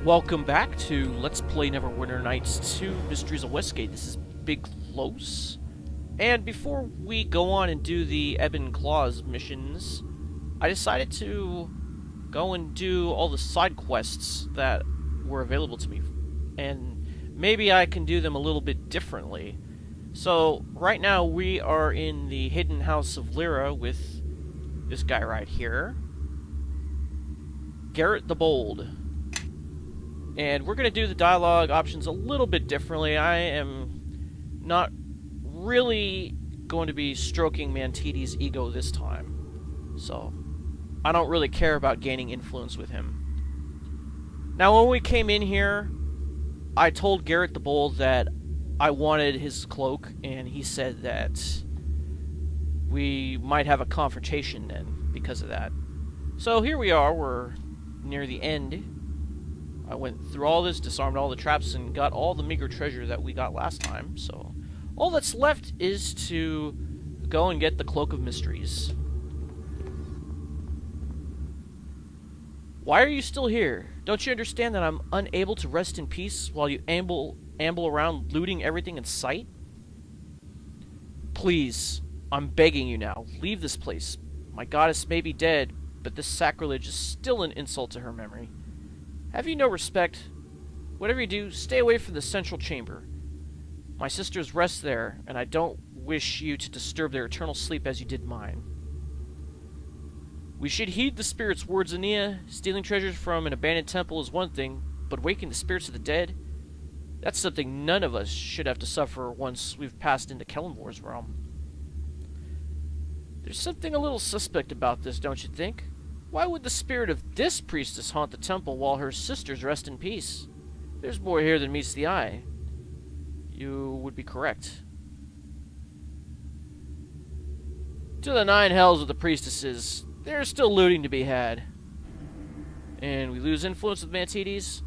Welcome back to Let's Play Neverwinter Nights 2 Mysteries of Westgate. This is Big Close. And before we go on and do the Ebon Claws missions, I decided to go and do all the side quests that were available to me. And maybe I can do them a little bit differently. So, right now we are in the hidden house of Lyra with this guy right here, Garrett the Bold. And we're going to do the dialogue options a little bit differently. I am not really going to be stroking Mantiti's ego this time. So, I don't really care about gaining influence with him. Now, when we came in here, I told Garrett the Bold that I wanted his cloak, and he said that we might have a confrontation then because of that. So, here we are. We're near the end. I went through all this, disarmed all the traps, and got all the meager treasure that we got last time. So, all that's left is to go and get the Cloak of Mysteries. Why are you still here? Don't you understand that I'm unable to rest in peace while you amble around looting everything in sight? Please, I'm begging you now, leave this place. My goddess may be dead, but this sacrilege is still an insult to her memory. Have you no respect? Whatever you do, stay away from the central chamber. My sisters rest there, and I don't wish you to disturb their eternal sleep as you did mine. We should heed the spirit's words, Ania. Stealing treasures from an abandoned temple is one thing, but waking the spirits of the dead? That's something none of us should have to suffer once we've passed into Kellenbor's realm. There's something a little suspect about this, don't you think? Why would the spirit of this priestess haunt the temple while her sisters rest in peace? There's more here than meets the eye. You would be correct. To the nine hells with the priestesses. There's still looting to be had. And we lose influence with Mantites?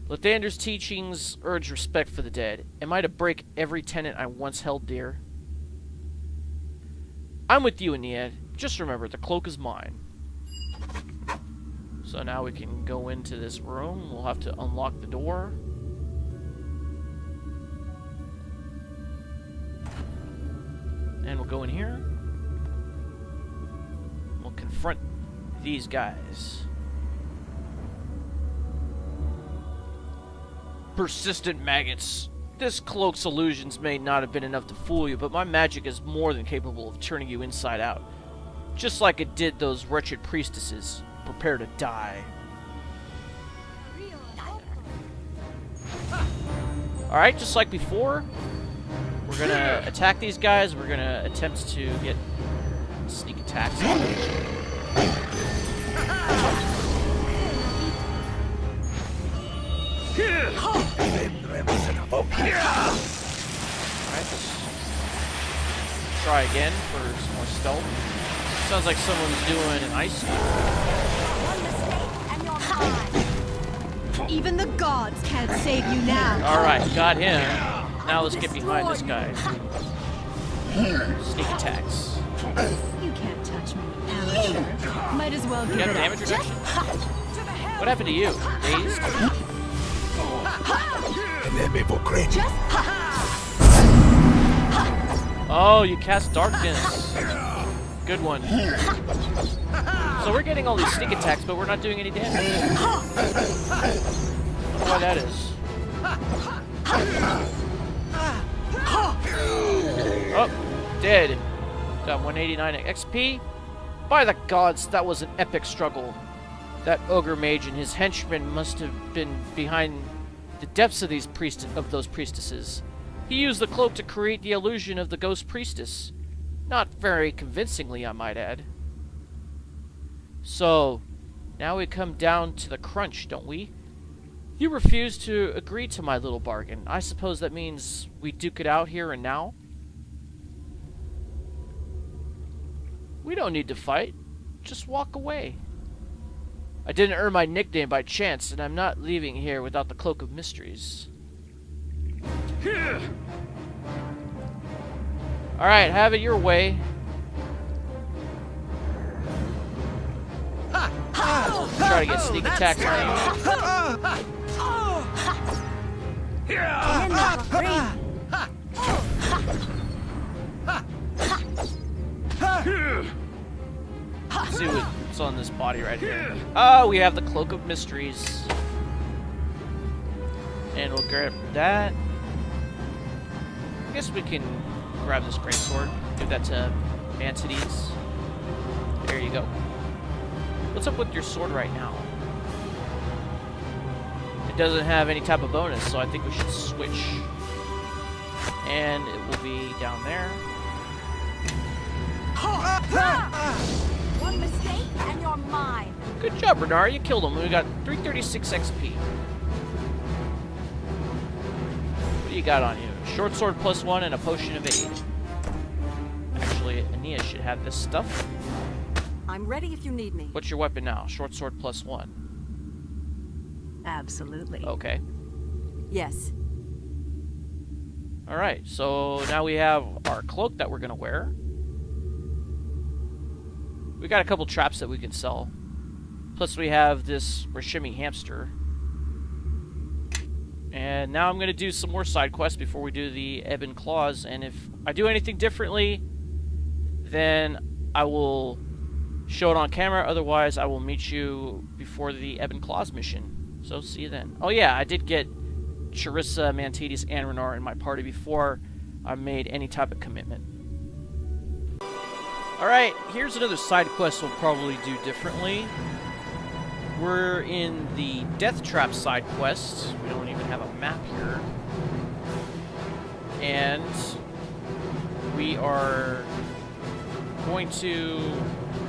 Lathander's teachings urge respect for the dead. Am I to break every tenet I once held dear? I'm with you, Ania. Just remember, the cloak is mine. So now we can go into this room. We'll have to unlock the door. And we'll go in here. We'll confront these guys. Persistent maggots. This cloak's illusions may not have been enough to fool you, but my magic is more than capable of turning you inside out. Just like it did those wretched priestesses. Prepare to die. Alright, just like before, we're gonna attack these guys. We're gonna attempt to get sneak attacks. Alright, try again for some more stealth. Sounds like someone's doing an ice. Even the gods can't save you now. Alright, got him. Now let's get behind this guy. Sneak attacks. You can't touch me, amateur. Might as well You give have it damage up. reduction? What happened to you? Dazed? Oh, you cast darkness. Good one. So we're getting all these sneak attacks, but we're not doing any damage. I don't know why that is. Oh, dead. Got 189 XP. By the gods, that was an epic struggle. That ogre mage and his henchmen must have been behind the depths of those priestesses. He used the cloak to create the illusion of the ghost priestess. Not very convincingly, I might add. So, now we come down to the crunch, don't we? You refuse to agree to my little bargain. I suppose that means we duke it out here and now? We don't need to fight. Just walk away. I didn't earn my nickname by chance, and I'm not leaving here without the Cloak of Mysteries. Alright, have it your way. Try to get sneak attacks on you. Let's see what's on this body right here. Oh, we have the Cloak of Mysteries. And we'll grab that. I guess we can grab this greatsword. Give that to Mantides. There you go. What's up with your sword right now? It doesn't have any type of bonus, so I think we should switch. And it will be down there. One mistake and you're mine. Good job, Bernard. You killed him. We got 336 XP. What do you got on you? Short sword +1 and a potion of aid. Actually, Aeneas should have this stuff. I'm ready if you need me. What's your weapon now? Short sword +1. Absolutely. Okay. Yes. Alright, so now we have our cloak that we're going to wear. We got a couple traps that we can sell. Plus we have this Rashimi hamster. And now I'm going to do some more side quests before we do the Ebon Claws. And if I do anything differently, then I will show it on camera. Otherwise, I will meet you before the Ebon Claws mission. So see you then. Oh yeah, I did get Charissa, Mantides, and Renar in my party before I made any type of commitment. Alright, here's another side quest we'll probably do differently. We're in the Deathtrap side quest. We don't even have a map here. And we are going to,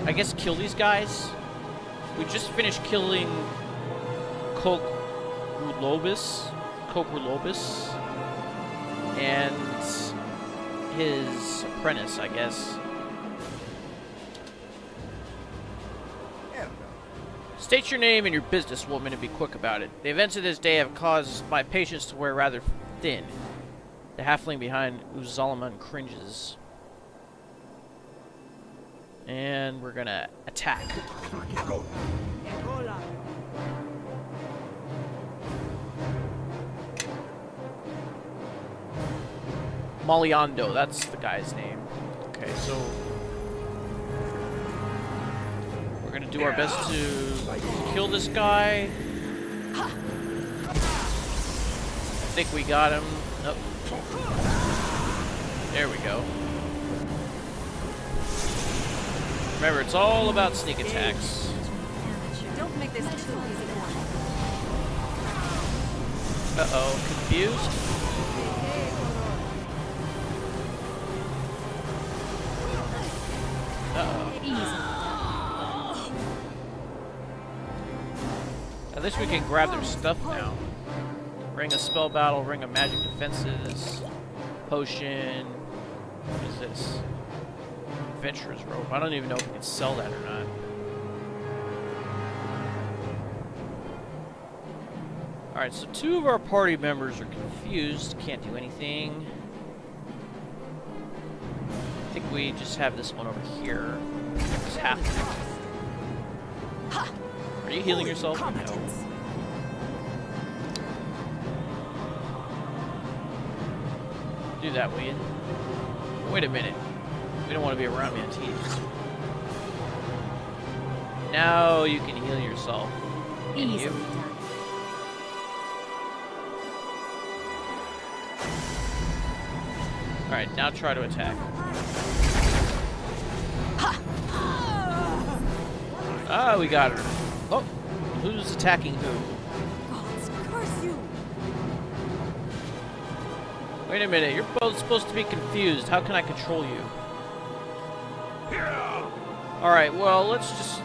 I guess, kill these guys. We just finished killing Cloak Rulobus and his apprentice, I guess. State your name and your business, woman, and be quick about it. The events of this day have caused my patience to wear rather thin. The halfling behind Uzalaman cringes. And we're gonna attack. Maliando, that's the guy's name. Okay, so we're gonna do our best to kill this guy. I think we got him. Nope. There we go. Remember, it's all about sneak attacks. Don't make this too easy for me. Uh-oh, confused? Uh-oh. At least we can grab their stuff now. Ring of spell battle, ring of magic defenses, potion. What is this? Adventurer's rope. I don't even know if we can sell that or not. Alright, so two of our party members are confused. Can't do anything. I think we just have this one over here. It's half. Are you healing yourself? No. Do that, will you? Wait a minute. We don't want to be around Mantides. Now you can heal yourself. And you. Alright, now try to attack. Ah, we got her. Oh, who's attacking who? Gods, curse you! Wait a minute, you're both supposed to be confused. How can I control you? Alright, well, let's just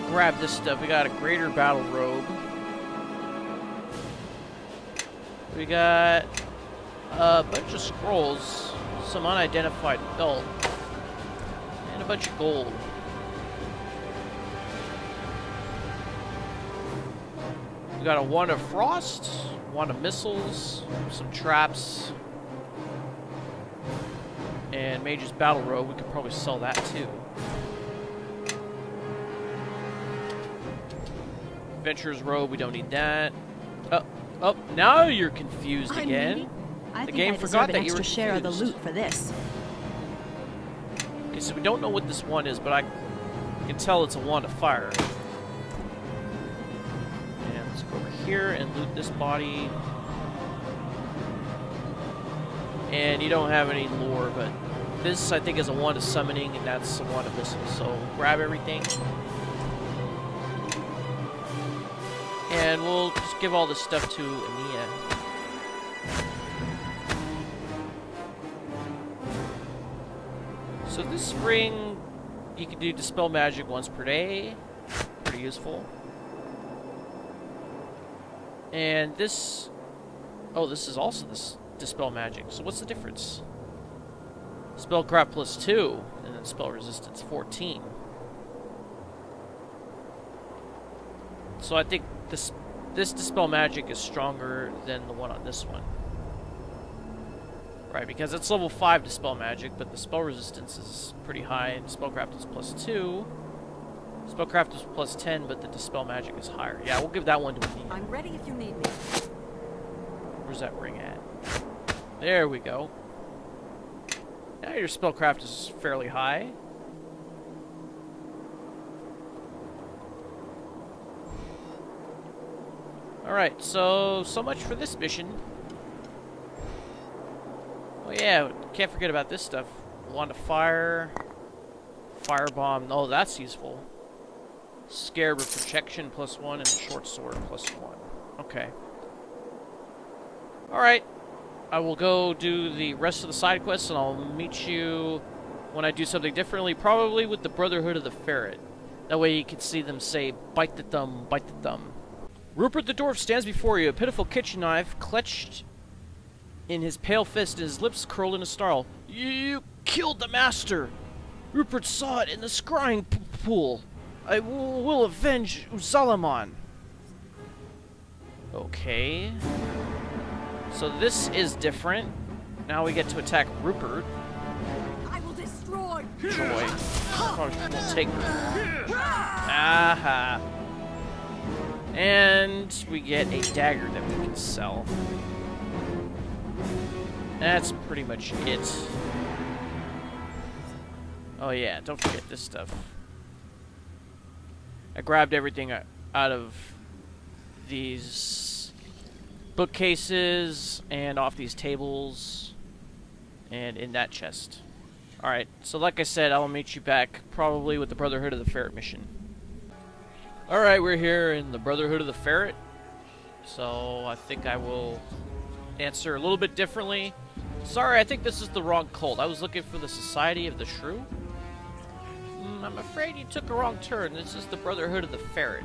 grab this stuff. We got a greater battle robe. We got a bunch of scrolls, some unidentified belt, and a bunch of gold. We got a wand of frost, wand of missiles, some traps, and Mage's battle robe. We could probably sell that too. Adventurer's robe, we don't need that. Oh, now you're confused again. I The think game I forgot deserve that an you were extra share of the confused. loot for this. Okay, so we don't know what this one is, but I can tell it's a wand of fire. And let's go over here and loot this body. And you don't have any lore, but this, I think, is a wand of summoning, and that's a wand of missile. So grab everything. And we'll just give all this stuff to Ania. So this ring, you can do Dispel Magic once per day. Pretty useful. And this... Oh, this is also this Dispel Magic. So what's the difference? Spellcraft plus 2, and then spell resistance 14. So I think this Dispel Magic is stronger than the one on this one. Right, because it's level 5 Dispel Magic, but the spell resistance is pretty high, and Spellcraft is plus 2. Spellcraft is plus 10, but the Dispel Magic is higher. Yeah, we'll give that one to me. I'm ready if you need me. Where's that ring at? There we go. Now your Spellcraft is fairly high. Alright, so much for this mission. Oh yeah, can't forget about this stuff. Wand of Fire, Firebomb, oh that's useful. Scarab of Protection plus 1 and Short Sword plus 1. Okay. Alright, I will go do the rest of the side quests and I'll meet you when I do something differently, probably with the Brotherhood of the Ferret. That way you can see them say, bite the thumb, bite the thumb. Rupert the Dwarf stands before you, a pitiful kitchen knife clutched in his pale fist and his lips curled in a snarl. You killed the master! Rupert saw it in the scrying pool. I will avenge Uzalaman. Okay. So this is different. Now we get to attack Rupert. I will destroy. Joy. Probably won't take her. Aha. And we get a dagger that we can sell. That's pretty much it. Oh yeah, don't forget this stuff. I grabbed everything out of these bookcases and off these tables and in that chest. Alright, so like I said, I'll meet you back probably with the Brotherhood of the Ferret mission. Alright, we're here in the Brotherhood of the Ferret. So I think I will answer a little bit differently. Sorry, I think this is the wrong cult. I was looking for the Society of the Shrew. I'm afraid you took a wrong turn. This is the Brotherhood of the Ferret.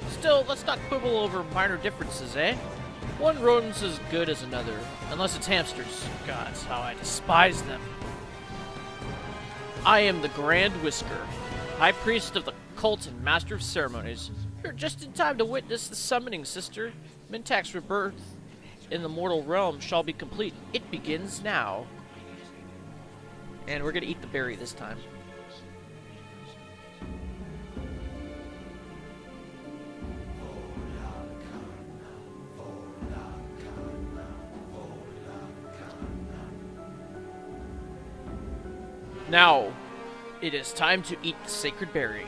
Still, let's not quibble over minor differences, eh? One rodent's as good as another. Unless it's hamsters. Gods, how I despise them. I am the Grand Whisker, High Priest of the Cult and Master of Ceremonies. You're just in time to witness the summoning, sister. Mintak's rebirth in the mortal realm shall be complete. It begins now. And we're gonna eat the berry this time. Now, it is time to eat the sacred berry.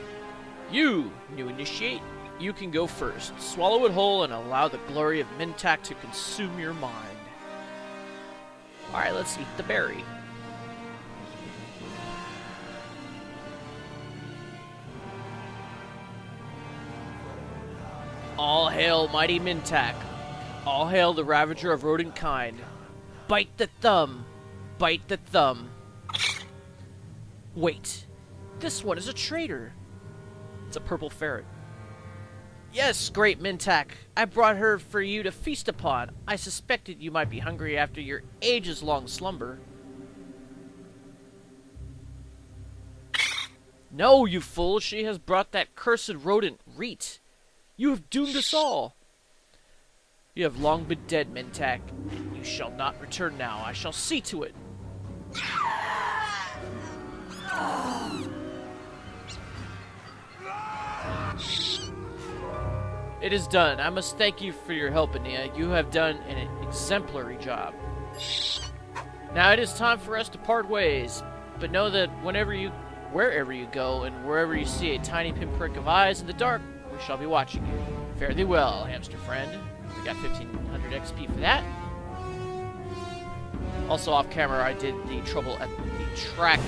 You, new initiate, you can go first. Swallow it whole and allow the glory of Mintak to consume your mind. Alright, let's eat the berry. All hail mighty Mintak. All hail the ravager of rodent kind. Bite the thumb. Bite the thumb. Wait, this one is a traitor. It's a purple ferret. Yes, great Mintak. I brought her for you to feast upon. I suspected you might be hungry after your ages-long slumber. No, you fool. She has brought that cursed rodent, Reet. You have doomed us all. You have long been dead, Mintak. You shall not return now. I shall see to it. It is done. I must thank you for your help, Ania. You have done an exemplary job. Now it is time for us to part ways, but know that wherever you go, and wherever you see a tiny pinprick of eyes in the dark, we shall be watching you. Fare thee well, hamster friend. We got 1500 XP for that. Also off camera, I did the trouble at the track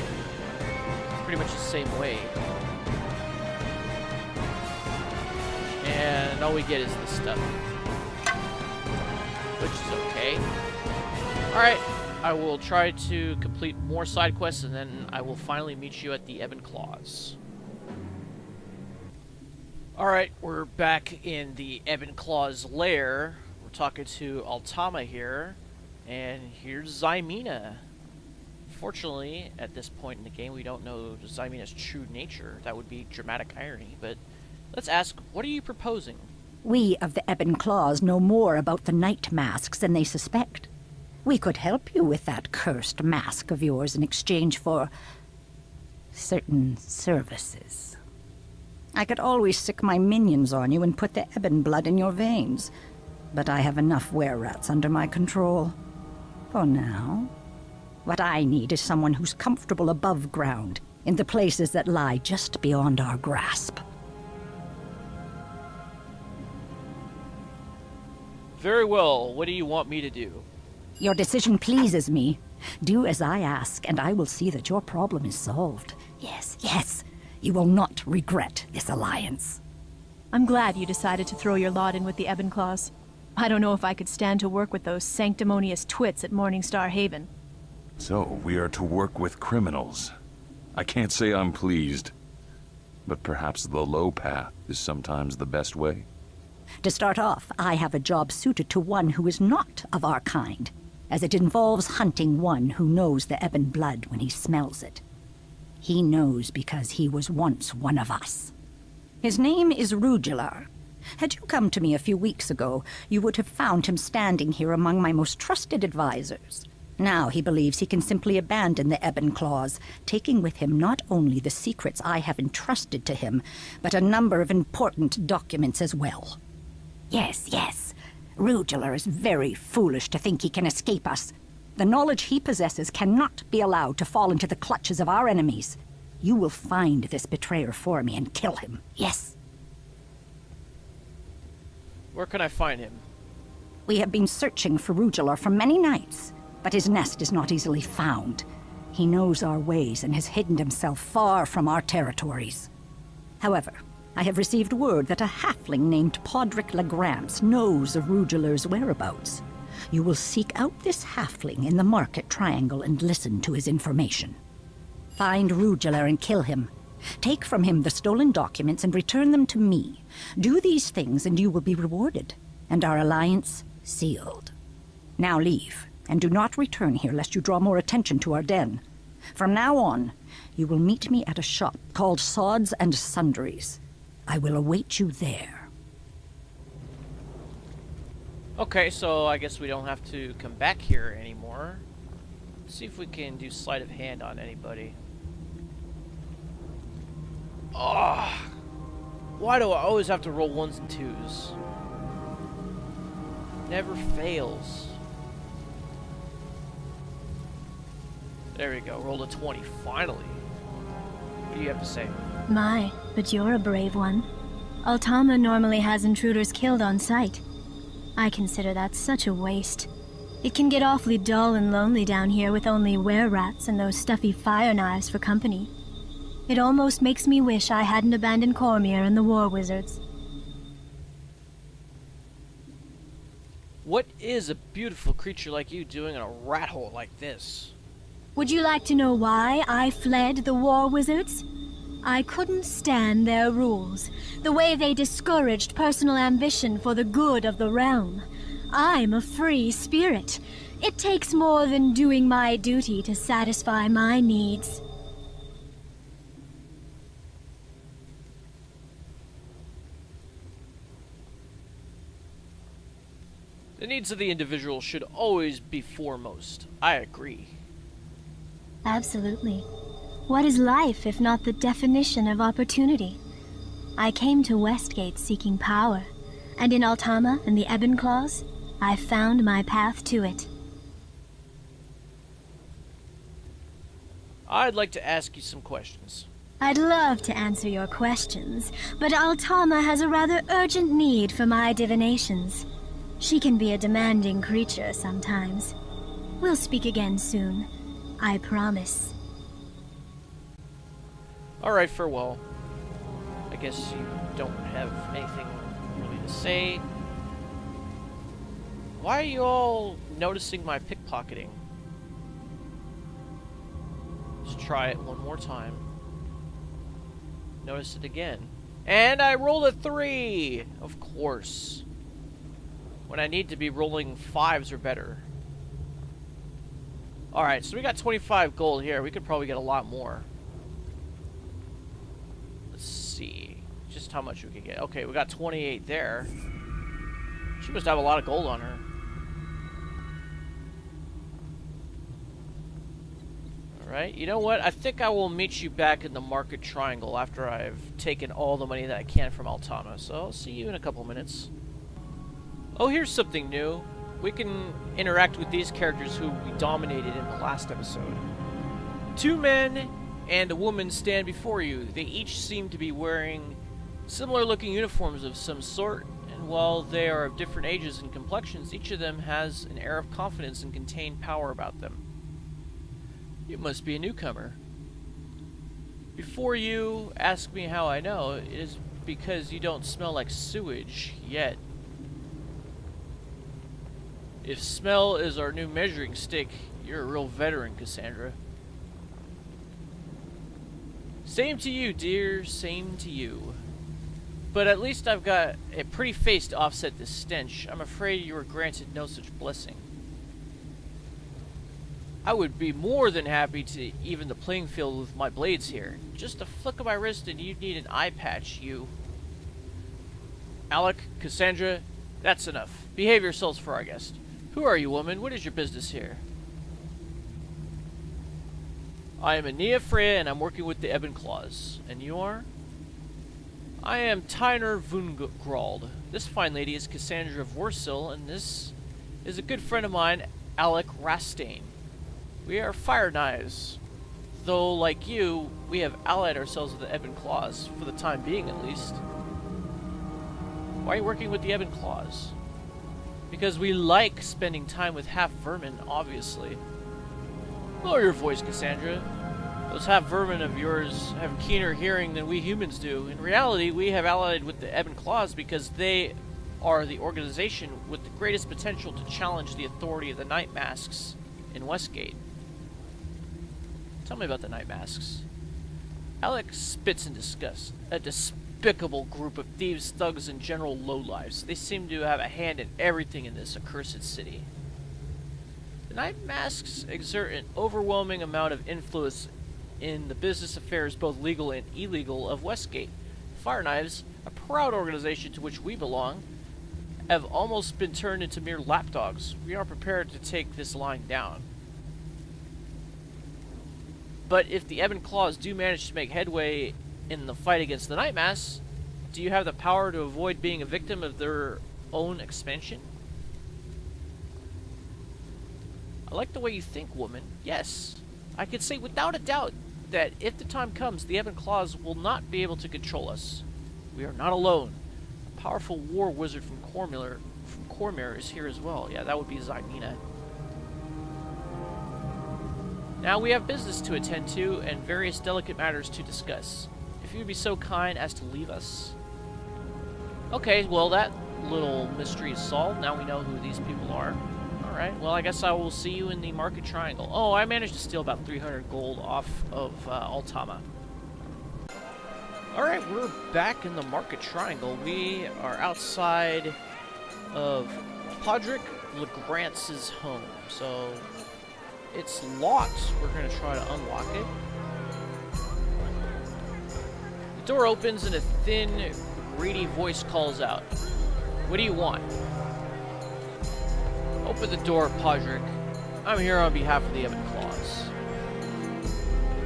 pretty much the same way. And all we get is this stuff, which is okay. Alright, I will try to complete more side quests, and then I will finally meet you at the Ebon Claws. Alright, we're back in the Ebon Claws lair. We're talking to Altama here, and here's Xymena. Fortunately, at this point in the game, we don't know Xymena's true nature. That would be dramatic irony, but let's ask, what are you proposing? We of the Ebon Claws know more about the night masks than they suspect. We could help you with that cursed mask of yours in exchange for certain services. I could always sick my minions on you and put the ebon blood in your veins, but I have enough were-rats under my control. For now, what I need is someone who's comfortable above ground, in the places that lie just beyond our grasp. Very well, what do you want me to do? Your decision pleases me. Do as I ask, and I will see that your problem is solved. Yes, yes. You will not regret this alliance. I'm glad you decided to throw your lot in with the Ebon Claws. I don't know if I could stand to work with those sanctimonious twits at Morningstar Haven. So, we are to work with criminals. I can't say I'm pleased, but perhaps the low path is sometimes the best way. To start off, I have a job suited to one who is not of our kind, as it involves hunting one who knows the ebon blood when he smells it. He knows because he was once one of us. His name is Rujillar. Had you come to me a few weeks ago, you would have found him standing here among my most trusted advisors. Now he believes he can simply abandon the Ebon Claws, taking with him not only the secrets I have entrusted to him, but a number of important documents as well. Yes, yes. Rujillar is very foolish to think he can escape us. The knowledge he possesses cannot be allowed to fall into the clutches of our enemies. You will find this betrayer for me and kill him. Yes. Where can I find him? We have been searching for Rujillar for many nights, but his nest is not easily found. He knows our ways and has hidden himself far from our territories. However, I have received word that a halfling named Podrich LeGrantz knows of Rujillar's whereabouts. You will seek out this halfling in the Market Triangle and listen to his information. Find Rujillar and kill him. Take from him the stolen documents and return them to me. Do these things and you will be rewarded, and our alliance sealed. Now leave, and do not return here lest you draw more attention to our den. From now on, you will meet me at a shop called Sods and Sundries. I will await you there. Okay, so I guess we don't have to come back here anymore. Let's see if we can do sleight of hand on anybody. Oh, why do I always have to roll 1s and 2s? Never fails. There we go, rolled a 20, finally. What do you have to say? My, but you're a brave one. Altama normally has intruders killed on sight. I consider that such a waste. It can get awfully dull and lonely down here with only were-rats and those stuffy fire knives for company. It almost makes me wish I hadn't abandoned Cormier and the war wizards. What is a beautiful creature like you doing in a rat hole like this? Would you like to know why I fled the war wizards? I couldn't stand their rules, the way they discouraged personal ambition for the good of the realm. I'm a free spirit. It takes more than doing my duty to satisfy my needs. The needs of the individual should always be foremost. I agree. Absolutely. What is life if not the definition of opportunity? I came to Westgate seeking power. And in Altama and the Ebon Claws, I found my path to it. I'd like to ask you some questions. I'd love to answer your questions, but Altama has a rather urgent need for my divinations. She can be a demanding creature sometimes. We'll speak again soon. I promise. Alright, farewell. I guess you don't have anything really to say. Why are you all noticing my pickpocketing? Let's try it one more time. Notice it again. And I rolled a 3! Of course. When I need to be rolling 5s or better. Alright, so we got 25 gold here. We could probably get a lot more. Let's see. Just how much we could get. Okay, we got 28 there. She must have a lot of gold on her. Alright, you know what? I think I will meet you back in the market triangle after I've taken all the money that I can from Altama. So I'll see you in a couple minutes. Oh, here's something new. We can interact with these characters who we dominated in the last episode. 2 men and a woman stand before you. They each seem to be wearing similar looking uniforms of some sort, and while they are of different ages and complexions, each of them has an air of confidence and contained power about them. You must be a newcomer. Before you ask me how I know, it is because you don't smell like sewage yet. If smell is our new measuring stick, you're a real veteran, Cassandra. Same to you, dear. Same to you. But at least I've got a pretty face to offset this stench. I'm afraid you were granted no such blessing. I would be more than happy to even the playing field with my blades here. Just a flick of my wrist and you'd need an eye patch, you. Alec, Cassandra, that's enough. Behave yourselves for our guest. Who are you, woman? What is your business here? I am Ania Freya, and I'm working with the Ebon Claws. And you are? I am Tyner Vungrald. This fine lady is Cassandra of Warsil, and this is a good friend of mine, Alec Rastain. We are Fire Knives, though, like you, we have allied ourselves with the Ebon Claws, for the time being at least. Why are you working with the Ebon Claws? Because we like spending time with half-vermin, obviously. Lower your voice, Cassandra. Those half-vermin of yours have keener hearing than we humans do. In reality, we have allied with the Ebon Claws because they are the organization with the greatest potential to challenge the authority of the Night Masks in Westgate. Tell me about the Night Masks. Alec spits in disgust. A despicable group of thieves, thugs, and general lowlifes. They seem to have a hand in everything in this accursed city. The Night Masks exert an overwhelming amount of influence in the business affairs, both legal and illegal, of Westgate. Fire Knives, a proud organization to which we belong, have almost been turned into mere lapdogs. We are prepared to take this line down. But if the Ebon Claws do manage to make headway in the fight against the Night Masks, do you have the power to avoid being a victim of their own expansion? I like the way you think, woman. Yes. I could say without a doubt that if the time comes, the Ebon Claws will not be able to control us. We are not alone. A powerful war wizard from Cormyr is here as well. Yeah, that would be Zymina. Now we have business to attend to and various delicate matters to discuss. If you would be so kind as to leave us. Okay, well that little mystery is solved. Now we know who these people are. Alright, well I guess I will see you in the market triangle. Oh, I managed to steal about 300 gold off of Altama. Alright, we're back in the market triangle. We are outside of Podrich LeGrantz's home. So it's locked. We're going to try to unlock it. The door opens and a thin, greedy voice calls out. What do you want? Open the door, Podrich. I'm here on behalf of the Ebon Claws.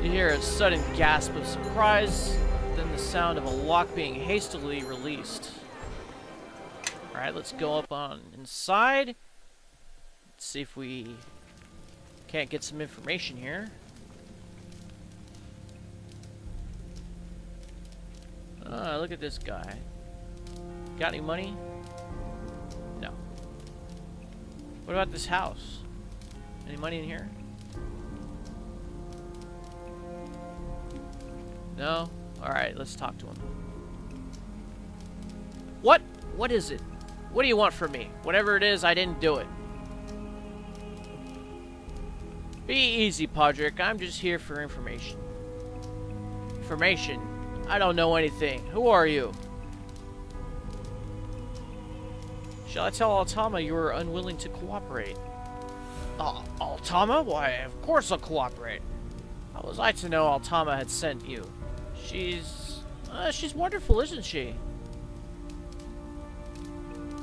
You hear a sudden gasp of surprise, then the sound of a lock being hastily released. Alright, let's go up on inside. Let's see if we can't get some information here. Look at this guy. Got any money? No. What about this house? Any money in here? No? Alright, let's talk to him. What? What is it? What do you want from me? Whatever it is, I didn't do it. Be easy, Podrich. I'm just here for information. Information? I don't know anything. Who are you? Shall I tell Altama you were unwilling to cooperate? Altama? Why, of course I'll cooperate. How was I to know Altama had sent you? She's wonderful, isn't she?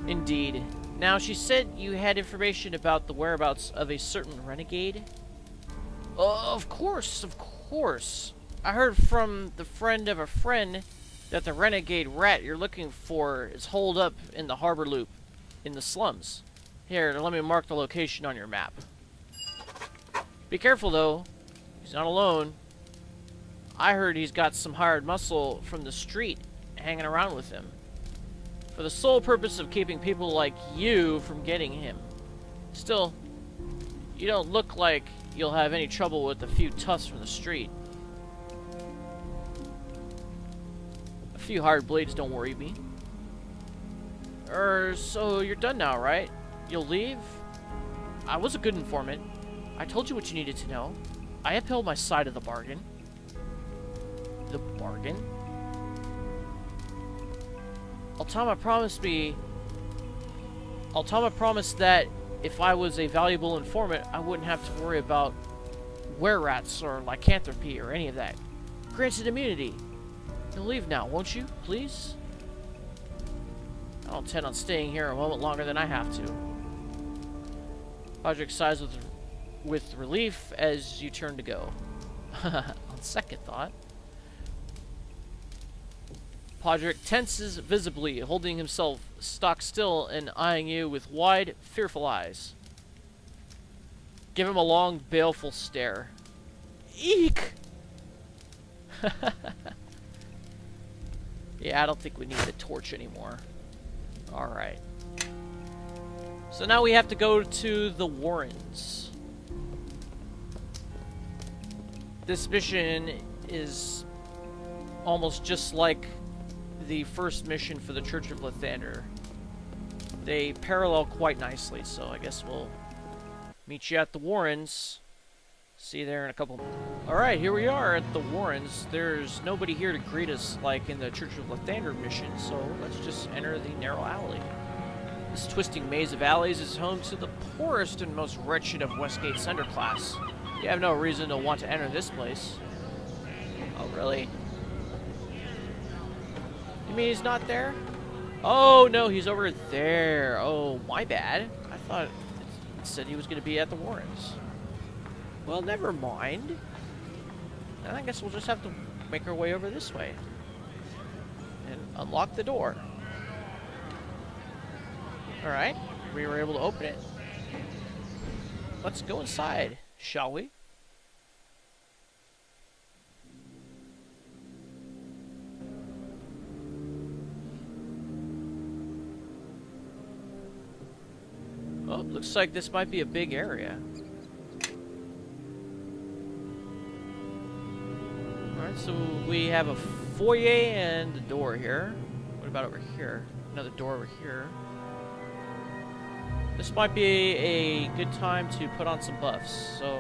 Indeed. Now, she said you had information about the whereabouts of a certain renegade? Of course, of course. I heard from the friend of a friend that the renegade rat you're looking for is holed up in the harbor loop in the slums. Here, let me mark the location on your map. Be careful, though. He's not alone. I heard he's got some hired muscle from the street hanging around with him, for the sole purpose of keeping people like you from getting him. Still, you don't look like you'll have any trouble with a few toughs from the street. A few hired blades don't worry me. So you're done now, right? You'll leave? I was a good informant. I told you what you needed to know. I upheld my side of the bargain. The bargain? Altama promised that if I was a valuable informant, I wouldn't have to worry about were-rats or lycanthropy or any of that. Granted immunity. You'll leave now, won't you? Please? I don't intend on staying here a moment longer than I have to. Podrich sighs with relief as you turn to go. On second thought. Podrich tenses visibly, holding himself stock still and eyeing you with wide, fearful eyes. Give him a long, baleful stare. Eek! Yeah, I don't think we need the torch anymore. Alright. So now we have to go to the Warrens. This mission is almost just like the first mission for the Church of Lathander. They parallel quite nicely, so I guess we'll meet you at the Warrens. See you there in a couple. Alright, here we are at the Warrens. There's nobody here to greet us like in the Church of Lathander mission, so let's just enter the narrow alley. This twisting maze of alleys is home to the poorest and most wretched of Westgate's underclass. You have no reason to want to enter this place. Oh, really? You mean he's not there? Oh, no, he's over there. Oh, my bad. I thought it said he was going to be at the Warrens. Well, never mind. And I guess we'll just have to make our way over this way. And unlock the door. Alright, we were able to open it. Let's go inside, shall we? Oh, looks like this might be a big area. Alright, so we have a foyer and a door here. What about over here? Another door over here. This might be a good time to put on some buffs, so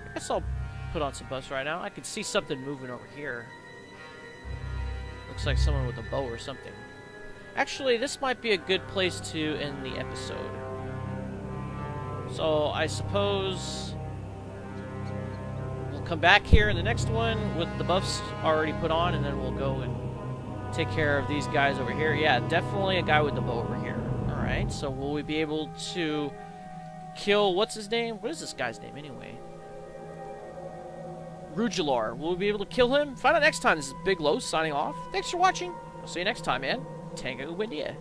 I guess I'll put on some buffs right now. I can see something moving over here. Looks like someone with a bow or something. Actually, this might be a good place to end the episode. So I suppose we'll come back here in the next one with the buffs already put on, and then we'll go and take care of these guys over here. Yeah, definitely a guy with the bow over here. Alright, so will we be able to kill, what's his name? What is this guy's name anyway? Rujillar. Will we be able to kill him? Find out next time. This is Big Low signing off. Thanks for watching. I'll see you next time, man. Tango Windia.